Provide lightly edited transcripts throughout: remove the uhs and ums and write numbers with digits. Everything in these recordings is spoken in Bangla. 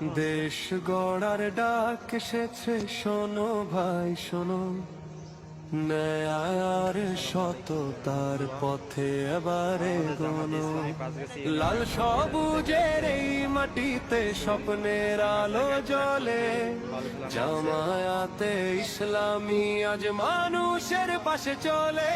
দেশ গড়ার ডাক এসেছে, শোনো ভাই শোনো, ন্যায় সততার পথে এবারে গোনো। লাল সবুজের এই মাটিতে স্বপ্নের আলো জ্বলে, জামায়াতে ইসলামী আজ মানুষের পাশে চলে।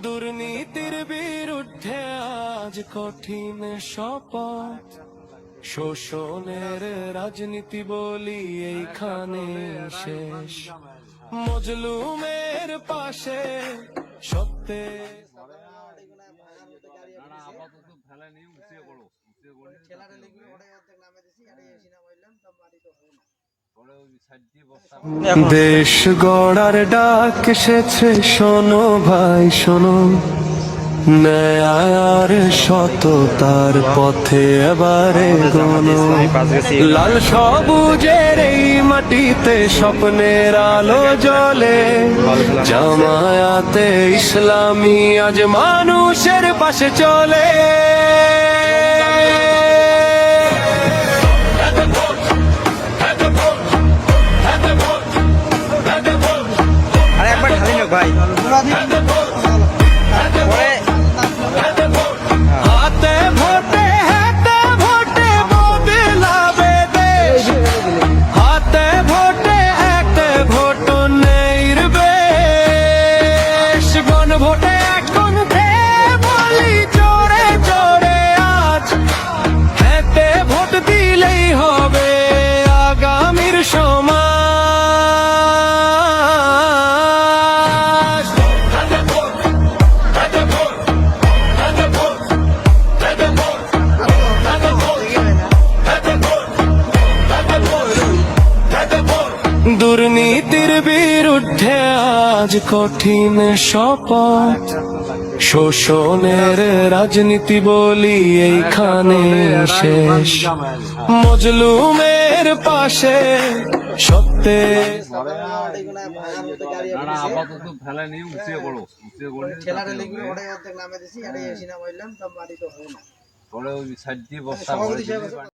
দুর্নীতির বিরুদ্ধে আজ কঠিন শপথ, শোষণের রাজনীতি বলি এইখানে শেষ। মজলুমের পাশে সত্যের দেশ গড়ার ডাক এসেছে, শোনো ভাই শোনো, ন্যায় সততার পথে এবারে গোনো। লাল সবুজের এই মাটিতে স্বপ্নের আলো জ্বলে, জামায়াতে ইসলামী আজ মানুষের পাশে চলে। ভাই হাতে ভোটে হাতে ভোটে বদলাবে দেশ, হাতে ভোটে একটা ভোট নির্বেশ। গণভোটে এখন বলি জোরে জোরে আজ, হাতে ভোট দিলেই হবে আগামীর সমাজ। দুর্নীতির বিরুদ্ধে আজ কঠিন শপথ, শোষণের রাজনীতি বলি এইখানে শেষ। মজলুমের পাশে সত্যের